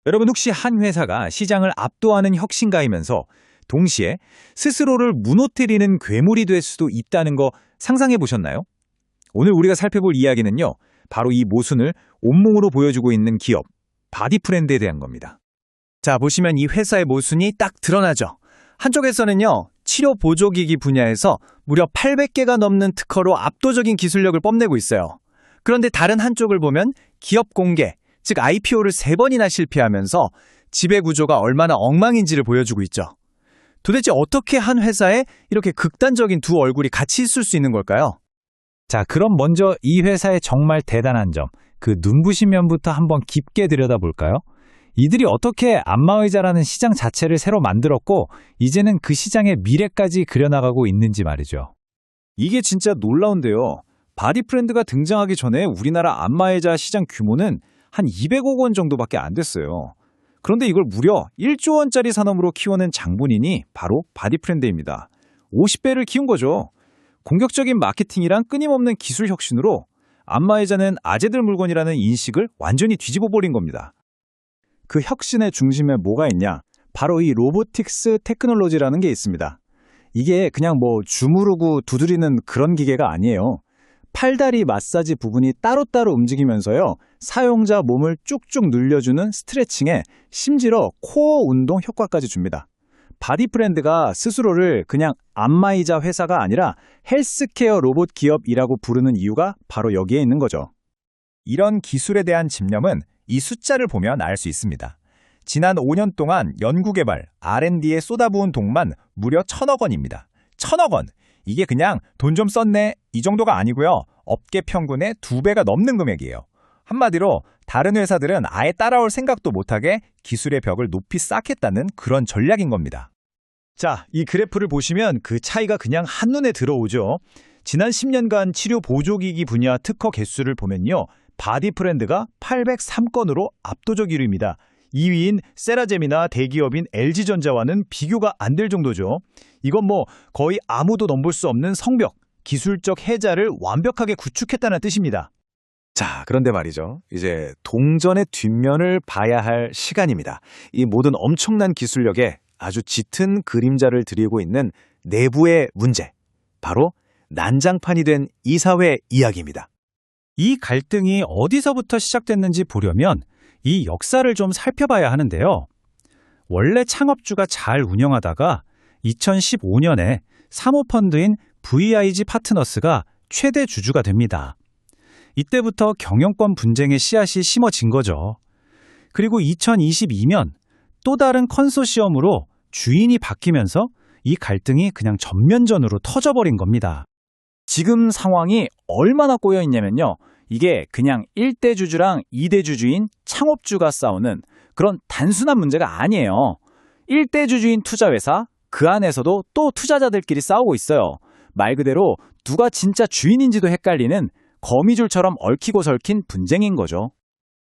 여러분 혹시 한 회사가 시장을 압도하는 혁신가이면서 동시에 스스로를 무너뜨리는 괴물이 될 수도 있다는 거 상상해 보셨나요? 오늘 우리가 살펴볼 이야기는요. 바로 이 모순을 온몸으로 보여주고 있는 기업, 바디프렌드에 대한 겁니다. 자, 보시면 이 회사의 모순이 딱 드러나죠. 한쪽에서는요, 치료 보조기기 분야에서 무려 800개가 넘는 특허로 압도적인 기술력을 뽐내고 있어요. 그런데 다른 한쪽을 보면 기업 공개, 즉 IPO를 3번이나 실패하면서 지배 구조가 얼마나 엉망인지를 보여주고 있죠. 도대체 어떻게 한 회사에 이렇게 극단적인 두 얼굴이 같이 있을 수 있는 걸까요? 자, 그럼 먼저 이 회사의 정말 대단한 점, 그 눈부신 면부터 한번 깊게 들여다볼까요? 이들이 어떻게 안마의자라는 시장 자체를 새로 만들었고 이제는 그 시장의 미래까지 그려나가고 있는지 말이죠. 이게 진짜 놀라운데요. 바디프렌드가 등장하기 전에 우리나라 안마의자 시장 규모는 한 200억 원 정도밖에 안 됐어요. 그런데 이걸 무려 1조 원짜리 산업으로 키워낸 장본인이 바로 바디프렌드입니다. 50배를 키운 거죠. 공격적인 마케팅이랑 끊임없는 기술 혁신으로 안마의자는 아재들 물건이라는 인식을 완전히 뒤집어 버린 겁니다. 그 혁신의 중심에 뭐가 있냐? 바로 이 로보틱스 테크놀로지라는 게 있습니다. 이게 그냥 주무르고 두드리는 그런 기계가 아니에요. 팔다리 마사지 부분이 따로따로 움직이면서요. 사용자 몸을 쭉쭉 늘려주는 스트레칭에 심지어 코어 운동 효과까지 줍니다. 바디프렌드가 스스로를 그냥 안마의자 회사가 아니라 헬스케어 로봇 기업이라고 부르는 이유가 바로 여기에 있는 거죠. 이런 기술에 대한 집념은 이 숫자를 보면 알 수 있습니다. 지난 5년 동안 연구개발, R&D에 쏟아부은 돈만 무려 1,000억 원입니다. 1,000억 원! 이게 그냥 돈 좀 썼네 이 정도가 아니고요. 업계 평균의 2배가 넘는 금액이에요. 한마디로 다른 회사들은 아예 따라올 생각도 못하게 기술의 벽을 높이 쌓겠다는 그런 전략인 겁니다. 자, 이 그래프를 보시면 그 차이가 그냥 한눈에 들어오죠. 지난 10년간 치료 보조기기 분야 특허 개수를 보면요. 바디프렌드가 803건으로 압도적 1위입니다. 2위인 세라젬이나 대기업인 LG전자와는 비교가 안 될 정도죠. 이건 거의 아무도 넘볼 수 없는 성벽, 기술적 해자를 완벽하게 구축했다는 뜻입니다. 자, 그런데 말이죠. 이제 동전의 뒷면을 봐야 할 시간입니다. 이 모든 엄청난 기술력에 아주 짙은 그림자를 드리고 있는 내부의 문제. 바로 난장판이 된 이사회 이야기입니다. 이 갈등이 어디서부터 시작됐는지 보려면 이 역사를 좀 살펴봐야 하는데요. 원래 창업주가 잘 운영하다가 2015년에 사모펀드인 VIG 파트너스가 최대 주주가 됩니다. 이때부터 경영권 분쟁의 씨앗이 심어진 거죠. 그리고 2022년 또 다른 컨소시엄으로 주인이 바뀌면서 이 갈등이 그냥 전면전으로 터져버린 겁니다. 지금 상황이 얼마나 꼬여 있냐면요. 이게 그냥 1대 주주랑 2대 주주인 창업주가 싸우는 그런 단순한 문제가 아니에요. 1대 주주인 투자회사, 그 안에서도 또 투자자들끼리 싸우고 있어요. 말 그대로 누가 진짜 주인인지도 헷갈리는 거미줄처럼 얽히고 설킨 분쟁인 거죠.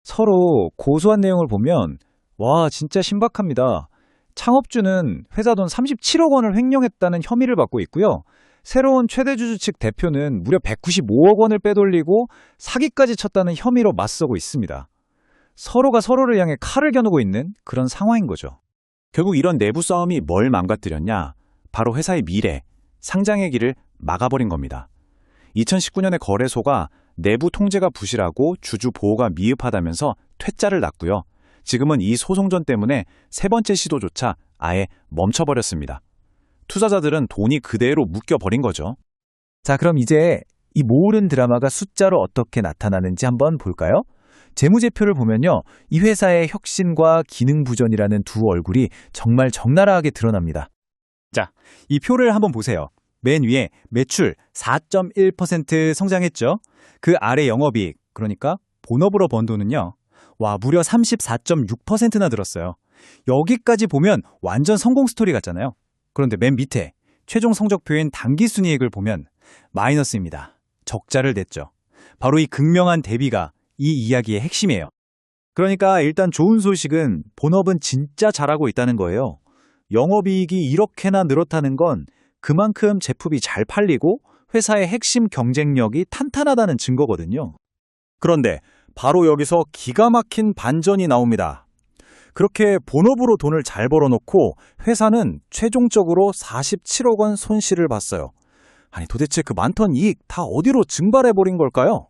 서로 고소한 내용을 보면 와, 진짜 신박합니다. 창업주는 회사 돈 37억 원을 횡령했다는 혐의를 받고 있고요. 새로운 최대주주 측 대표는 무려 195억 원을 빼돌리고 사기까지 쳤다는 혐의로 맞서고 있습니다. 서로가 서로를 향해 칼을 겨누고 있는 그런 상황인 거죠. 결국 이런 내부 싸움이 뭘 망가뜨렸냐? 바로 회사의 미래, 상장의 길을 막아버린 겁니다. 2019년에 거래소가 내부 통제가 부실하고 주주 보호가 미흡하다면서 퇴짜를 놨고요. 지금은 이 소송전 때문에 세 번째 시도조차 아예 멈춰버렸습니다. 투자자들은 돈이 그대로 묶여버린 거죠. 자, 그럼 이제 이 모든 드라마가 숫자로 어떻게 나타나는지 한번 볼까요? 재무제표를 보면요. 이 회사의 혁신과 기능 부전이라는 두 얼굴이 정말 적나라하게 드러납니다. 자, 이 표를 한번 보세요. 맨 위에 매출 4.1% 성장했죠. 그 아래 영업이익, 그러니까 본업으로 번 돈은요. 와, 무려 34.6%나 늘었어요. 여기까지 보면 완전 성공 스토리 같잖아요. 그런데 맨 밑에 최종 성적표인 당기순이익을 보면 마이너스입니다. 적자를 냈죠. 바로 이 극명한 대비가 이 이야기의 핵심이에요. 그러니까 일단 좋은 소식은 본업은 진짜 잘하고 있다는 거예요. 영업이익이 이렇게나 늘었다는 건 그만큼 제품이 잘 팔리고 회사의 핵심 경쟁력이 탄탄하다는 증거거든요. 그런데 바로 여기서 기가 막힌 반전이 나옵니다. 그렇게 본업으로 돈을 잘 벌어놓고 회사는 최종적으로 47억 원 손실을 봤어요. 아니 도대체 그 많던 이익 다 어디로 증발해버린 걸까요?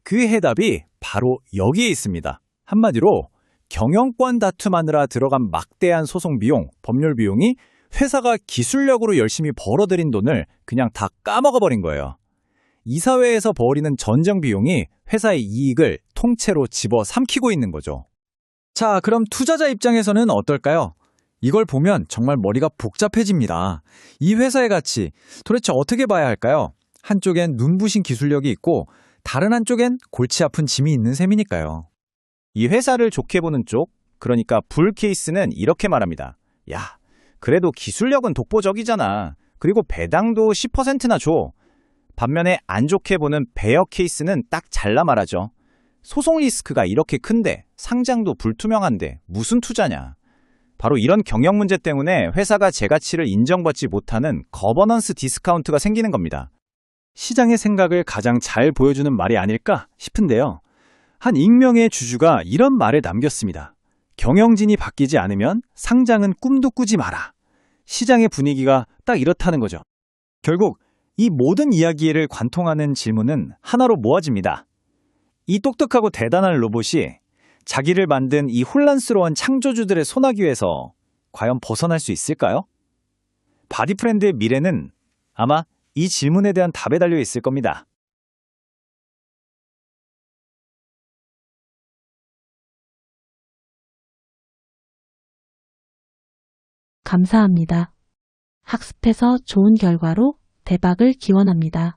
그 해답이 바로 여기에 있습니다. 한마디로 경영권 다툼하느라 들어간 막대한 소송 비용, 법률 비용이 회사가 기술력으로 열심히 벌어들인 돈을 그냥 다 까먹어버린 거예요. 이사회에서 벌이는 전쟁 비용이 회사의 이익을 통째로 집어 삼키고 있는 거죠. 자, 그럼 투자자 입장에서는 어떨까요? 이걸 보면 정말 머리가 복잡해집니다. 이 회사의 가치, 도대체 어떻게 봐야 할까요? 한쪽엔 눈부신 기술력이 있고 다른 한쪽엔 골치 아픈 짐이 있는 셈이니까요. 이 회사를 좋게 보는 쪽, 그러니까 불 케이스는 이렇게 말합니다. 야, 그래도 기술력은 독보적이잖아. 그리고 배당도 10%나 줘. 반면에 안 좋게 보는 베어 케이스는 딱 잘라 말하죠. 소송 리스크가 이렇게 큰데 상장도 불투명한데 무슨 투자냐. 바로 이런 경영 문제 때문에 회사가 제 가치를 인정받지 못하는 거버넌스 디스카운트가 생기는 겁니다. 시장의 생각을 가장 잘 보여주는 말이 아닐까 싶은데요. 한 익명의 주주가 이런 말을 남겼습니다. 경영진이 바뀌지 않으면 상장은 꿈도 꾸지 마라. 시장의 분위기가 딱 이렇다는 거죠. 결국 이 모든 이야기를 관통하는 질문은 하나로 모아집니다. 이 똑똑하고 대단한 로봇이 자기를 만든 이 혼란스러운 창조주들의 소나기에서 과연 벗어날 수 있을까요? 바디프렌드의 미래는 아마 이 질문에 대한 답에 달려 있을 겁니다. 감사합니다. 학습해서 좋은 결과로 대박을 기원합니다.